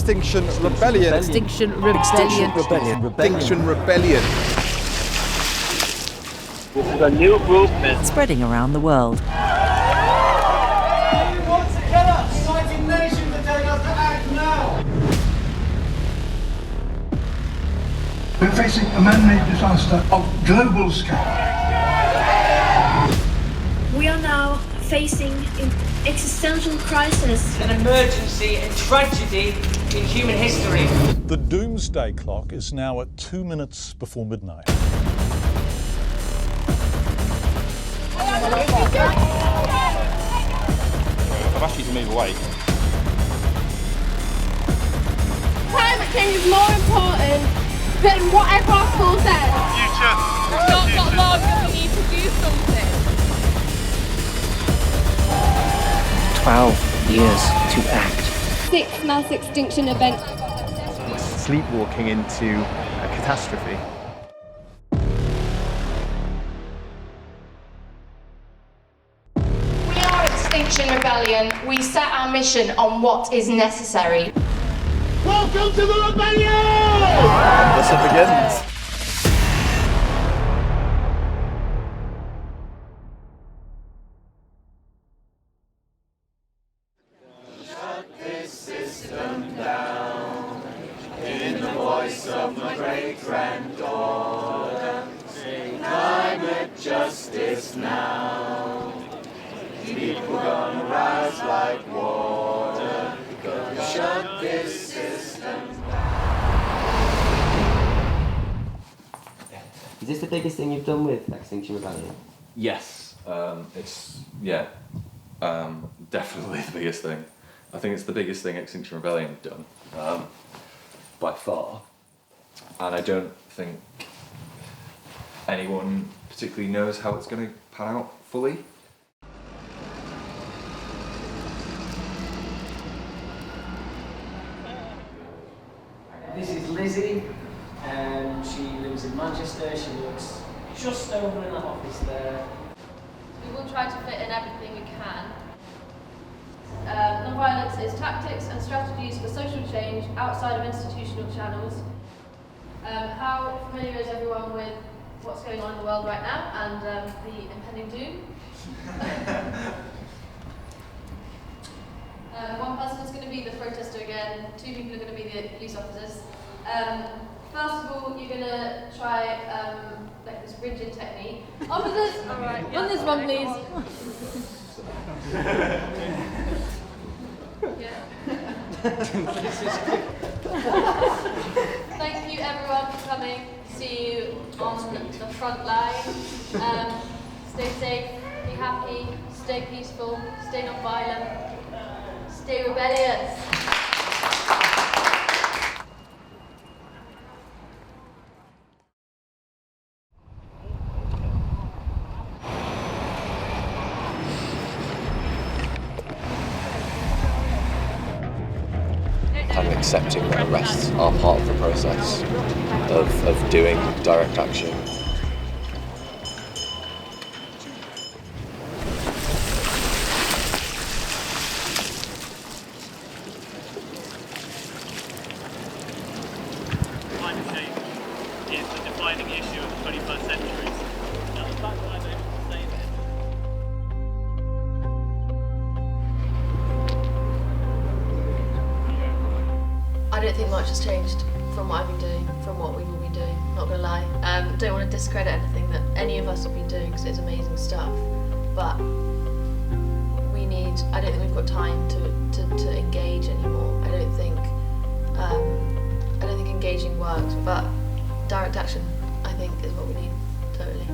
Extinction Rebellion. Extinction Rebellion. Extinction Rebellion. This is a new movement Spreading around the world. You want to kill us? United Nations are telling us to act now. We're facing a man-made disaster of global scale. We are now facing an existential crisis. An emergency and tragedy in human history. The doomsday clock is now at 2 minutes before midnight. I've asked you to move away. Climate change is more important than whatever our school says. future. We've not got long and we need to do something. 12 years to act. 6th mass extinction event. Sleepwalking into a catastrophe. We are Extinction Rebellion. We set our mission on what is necessary. Welcome to the rebellion! Thus it begins. Shut this system down. In the voice of my great-granddaughter. Climate justice now. People gonna rise like water. Gonna shut this system down. Is this the biggest thing you've done with Extinction Rebellion? Yes, it's definitely the biggest thing. I think it's the biggest thing Extinction Rebellion have done, by far. And I don't think anyone particularly knows how it's going to pan out fully. This is Lizzie, and she lives in Manchester. She works just over in the office there. We will try to fit in everything we can. Non-violence is tactics and strategies for social change outside of institutional channels. How familiar is everyone with what's going on in the world right now and the impending doom? One person is going to be the protester again, 2 people are going to be the police officers. First of all, you're going to try like this bridging technique. Officers, on this one please. Yeah. Thank you everyone for coming. See you on the front line. Stay safe, be happy, stay peaceful, stay not violent, stay rebellious. Kind of accepting that arrests are part of the process of doing direct action. Climate change is the defining issue of the 21st century. Now, the fact that I'm able to say this. I don't think much has changed from what I've been doing, from what we will be doing, not gonna lie. Don't want to discredit anything that any of us have been doing because it's amazing stuff. But I don't think we've got time to engage anymore. I don't think engaging works, but direct action, I think, is what we need, totally.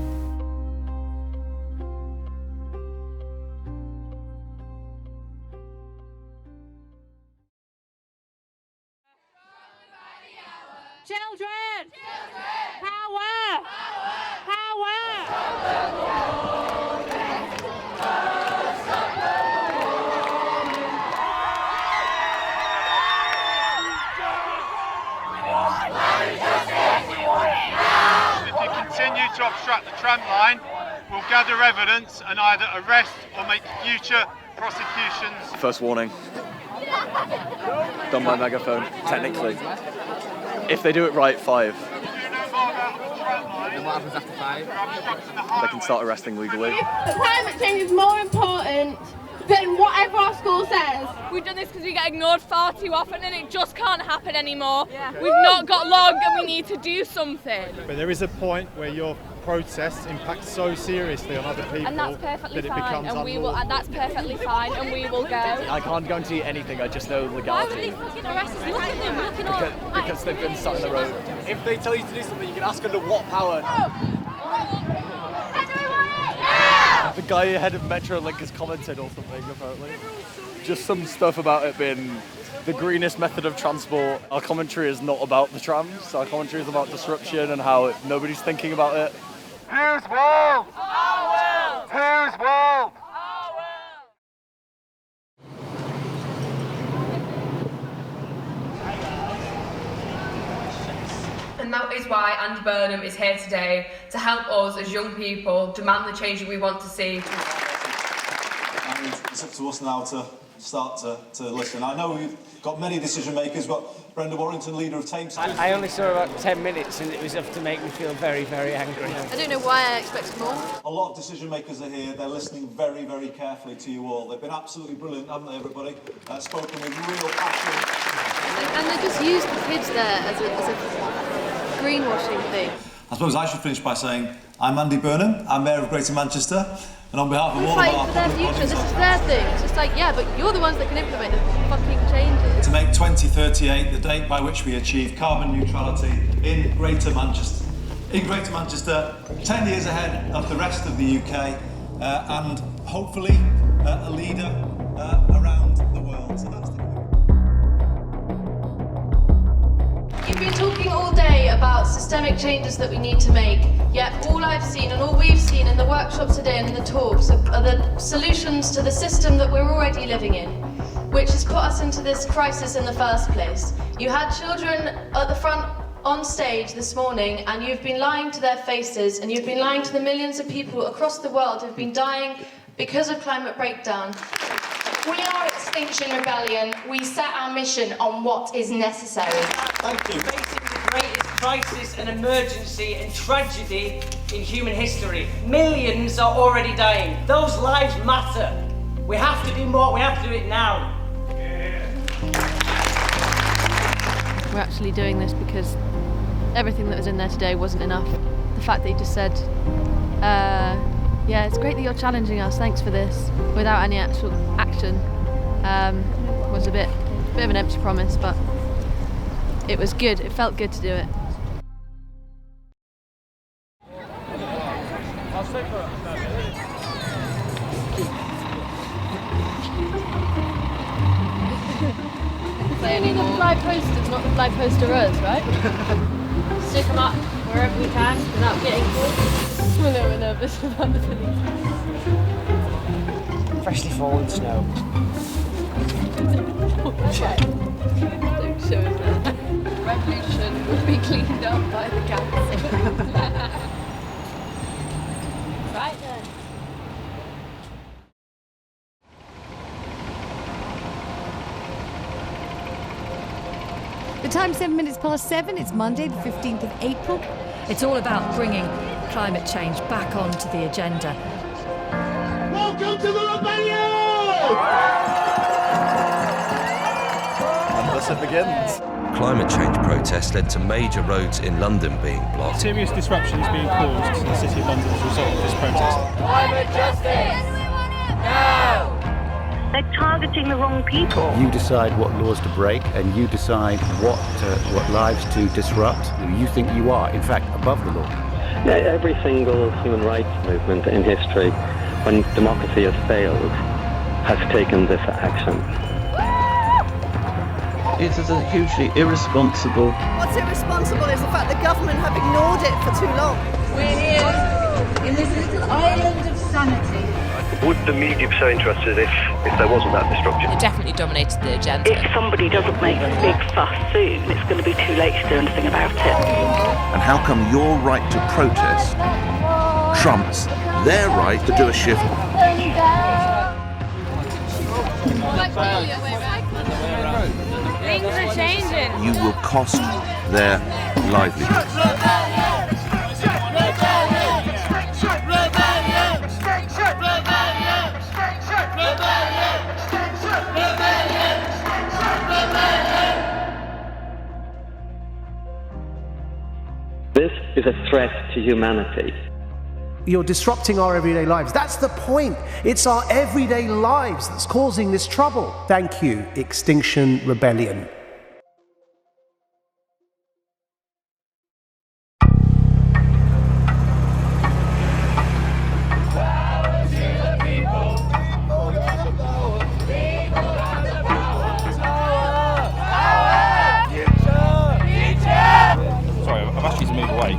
Children! Power! Power! If you continue to obstruct the tram line, we'll gather evidence and either arrest or make future prosecutions. First warning, Done by megaphone, technically. If they do it right, 5. And what happens after 5? They can start arresting legally. Climate change is more important than whatever our school says. We've done this because we get ignored far too often and it just can't happen anymore. Yeah. We've not got long and we need to do something. But there is a point where your protests impact so seriously on other people and that's perfectly that it fine, becomes and we will, and that's perfectly fine, and we will go. I can't guarantee anything, I just know Why would legality. they fucking arrest us? Look at them, looking up. Because they've been sat on the road. If they tell you to do something, you can ask under what power. The guy ahead of Metrolink has commented or something, apparently. Just some stuff about it being the greenest method of transport. Our commentary is not about the trams. Our commentary is about disruption and how nobody's thinking about it. Whose world? Our world! Whose world? And that is why Andy Burnham is here today to help us as young people demand the change that we want to see. And it's up to us now to start to listen. I know we've got many decision makers. We've got Brenda Warrington, leader of Thames. I only saw about 10 minutes and it was enough to make me feel very, very angry. I don't know why I expected more. A lot of decision makers are here. They're listening very, very carefully to you all. They've been absolutely brilliant, haven't they, everybody? Spoken with real passion. And they just used the kids there as a greenwashing thing. I suppose I should finish by saying I'm Andy Burnham. I'm Mayor of Greater Manchester. And on behalf of all of fighting our for their public future. bodies, This is their thing. It's just like, yeah, but you're the ones that can implement the fucking changes. to make 2038 the date by which we achieve carbon neutrality in Greater Manchester. In Greater Manchester, 10 years ahead of the rest of the UK, and hopefully a leader around the world. So that's You've been talking all day about systemic changes that we need to make, yet all I've seen and all we've seen in the workshops today and in the talks are the solutions to the system that we're already living in, which has put us into this crisis in the first place. You had children at the front on stage this morning and you've been lying to their faces and you've been lying to the millions of people across the world who've been dying because of climate breakdown. We are Extinction Rebellion. We set our mission on what is necessary. Thank you. Facing the greatest crisis and emergency and tragedy in human history. Millions are already dying. Those lives matter. We have to do more. We have to do it now. We're actually doing this because everything that was in there today wasn't enough. The fact that he just said, yeah, it's great that you're challenging us, thanks for this, without any actual action, was a bit of an empty promise, but it was good. It felt good to do it. They only the fly posters, not the fly posterers, right? Stick them up wherever we can without getting caught. We're a little bit nervous about the police. Freshly fallen snow. Okay. Don't show us that. Revolution will be cleaned up by the council. Right then. The time's 7 minutes past 7. It's Monday, the 15th of April. It's all about bringing climate change back onto the agenda. Welcome to the rebellion! And thus it begins. Climate change protests led to major roads in London being blocked. Serious disruption is being caused in the City of London as a result of this protest. Climate justice! Now! They're targeting the wrong people. You decide what laws to break, and you decide what lives to disrupt. You think you are, in fact, above the law. Yeah, every single human rights movement in history, when democracy has failed, has taken this action. It is a hugely irresponsible. What's irresponsible is the fact the government have ignored it for too long. We're here in this little island of sanity. Would the media be so interested if there wasn't that destruction? It definitely dominated the agenda. If somebody doesn't make a big fuss soon, it's going to be too late to do anything about it. And how come your right to protest trumps their right to do a shift? Things are changing. You will cost their livelihoods. This is a threat to humanity. You're disrupting our everyday lives. That's the point. It's our everyday lives that's causing this trouble. Thank you, Extinction Rebellion. Sorry, I've asked you to move away.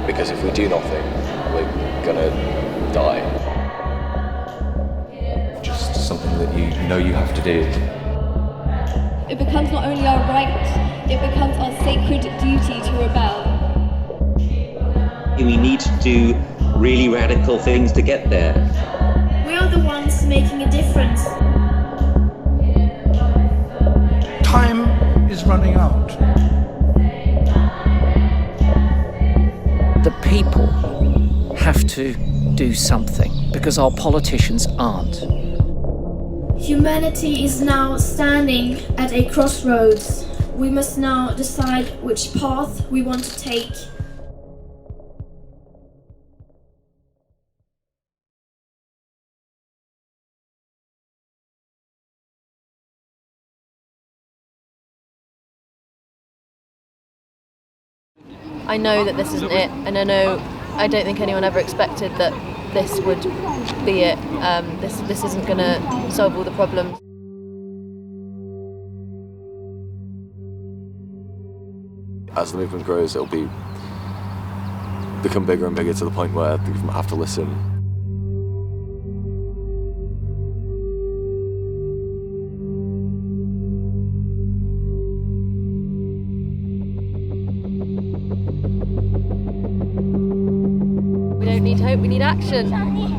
Because if we do nothing, we're gonna die. Just something that you know you have to do. It becomes not only our right, it becomes our sacred duty to rebel. We need to do really radical things to get there. We are the ones making a difference. Time is running out. The people have to do something because our politicians aren't. Humanity is now standing at a crossroads. We must now decide which path we want to take. I know that this isn't it, and I don't think anyone ever expected that this would be it. This isn't going to solve all the problems. As the movement grows, it'll become bigger and bigger to the point where the government have to listen. We don't need hope, we need action.